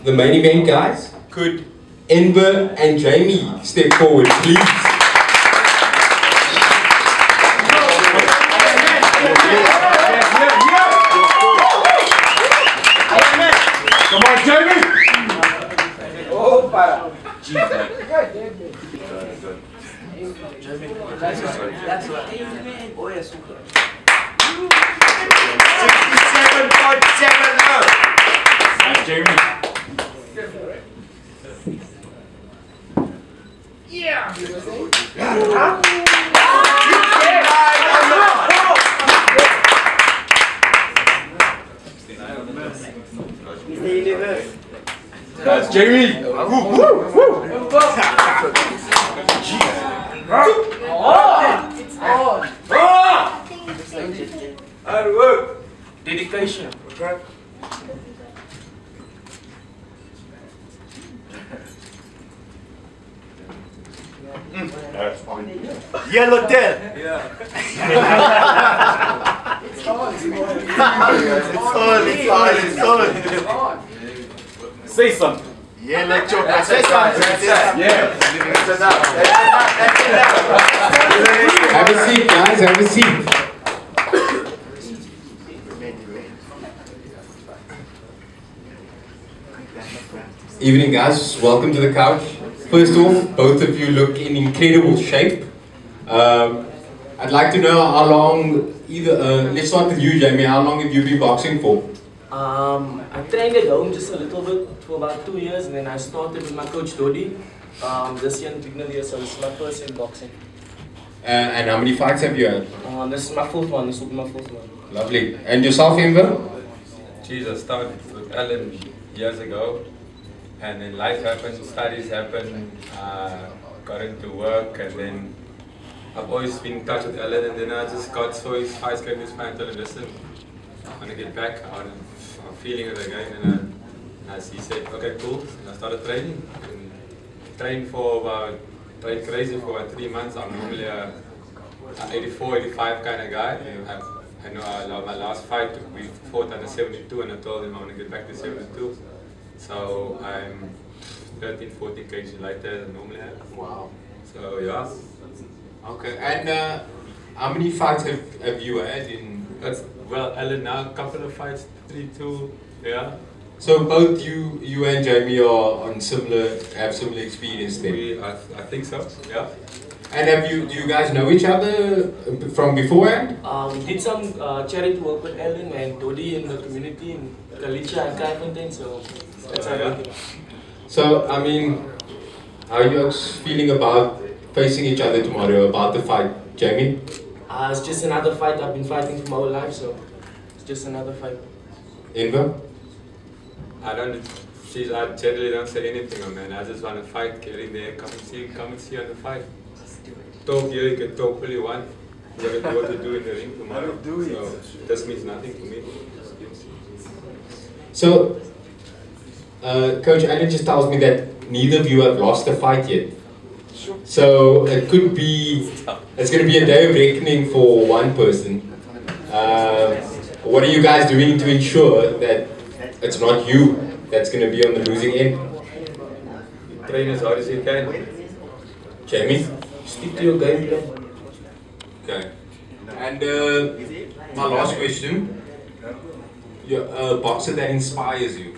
the main event, guys. Could Enver and Jamie step forward, please? Come on, Jamie! Oh, para. That's what. Oh, yes. 67.70. Jamie. Yeah. That's Jamie. Hard work. Dedication. That's fine. Yellow dead. Yeah. It's on. Say something. Yellow chocolate. Say something. Yeah. That's enough. Have a seat, guys, have a seat. Evening, guys, welcome to the couch. First off, both of you look in incredible shape. I'd like to know how long, let's start with you, Jamie. How long have you been boxing for? I trained at home just a little bit for about 2 years, and then I started with my coach Dodi this year in Bignell year, so this is my first year in boxing. And how many fights have you had? This is my fourth one, this will be my fourth one. Lovely. And yourself, Enver? Geez, I started with Alan years ago, and then life happened, studies happened, got into work, and then I've always been in touch with Alan, and then I just saw his fights going this fight and listen, I want to get back, I'm feeling it again, and as he said, okay, cool, and I started training, and trained crazy for about 3 months. I'm normally a 84, 85 kind of guy. I know my last fight, we fought under 72, and I told him I want to get back to 72. So I'm 13, 14 kg lighter than normally have. Wow. So yeah. Okay, and how many fights have you had in? Well, Alan now, a couple of fights, 3-2, yeah. So both you and Jamie are on have similar experience then? I think so, yeah. And do you guys know each other from beforehand? We did some charity work with Ellen and Dodi in the community in Kalicha and Kaifontein, so that's how I think. So, I mean, how are you feeling about facing each other tomorrow, about the fight, Jamie? It's just another fight. I've been fighting for my whole life, so it's just another fight. Enver? I generally don't say anything, man. I just want to fight, get in there, come and see on the fight. Talk here, you can talk all you want. You have what to do in the ring tomorrow. So this means nothing to me. So, Coach Allen just tells me that neither of you have lost a fight yet. So it could be, it's going to be a day of reckoning for one person. What are you guys doing to ensure that it's not you that's going to be on the losing end? Train as hard as you can. Jamie? Stick to your game plan. Okay. And my last question. You're a boxer that inspires you.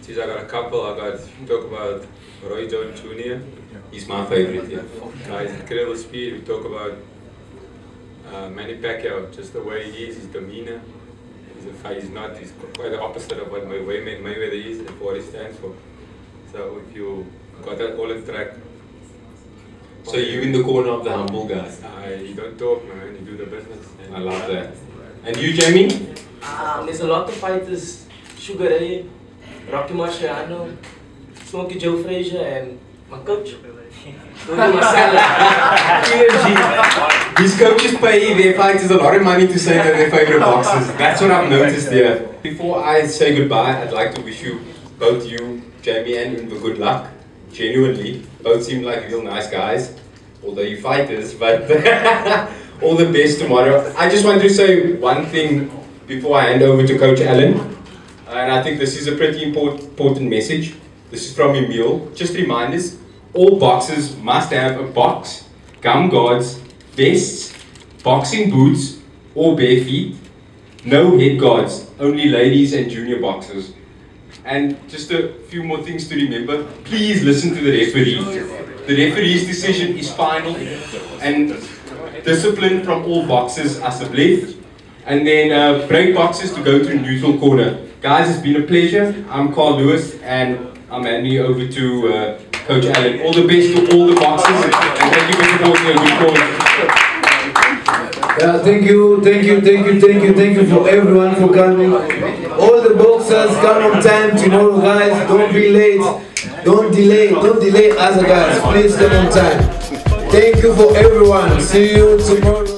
Geez, I got a couple. Talk about Roy Jones Jr. He's my favorite, yeah. He's incredible speed. We talk about Manny Pacquiao, just the way he is, his demeanor. He's quite the opposite of what Mayweather is and what he stands for. So if you got that all in track. So you in the corner of the humble guy. You don't talk, man. You do the business. I love that. And you, Jamie? There's a lot of fighters. Sugar Ray, Rocky Marciano, Smokey Joe Frazier, and my coach. These coaches pay their fighters a lot of money to say they're their favorite boxers. That's what I've noticed here. Before I say goodbye, I'd like to wish you, both you, Jamie and Enver, good luck. Genuinely, both seem like real nice guys, although you're fighters, but all the best tomorrow. I just want to say one thing before I hand over to Coach Allen. and I think this is a pretty important message. This is from Emil. Just reminders, all boxers must have a box, gum guards, vests, boxing boots or bare feet, no head guards, only ladies and junior boxers. And just a few more things to remember, please listen to the referee. The referee's decision is final, and discipline from all boxers asseblief. And then break boxes to go to neutral corner. Guys, it's been a pleasure. I'm Carl Lewis, and I'm handing over to Coach Alan. All the best to all the boxers, and thank you for supporting a good cause. Yeah, thank you for everyone for coming. All the boxers, come on time tomorrow, guys. Don't be late. Don't delay other guys. Please come on time. Thank you for everyone. See you tomorrow.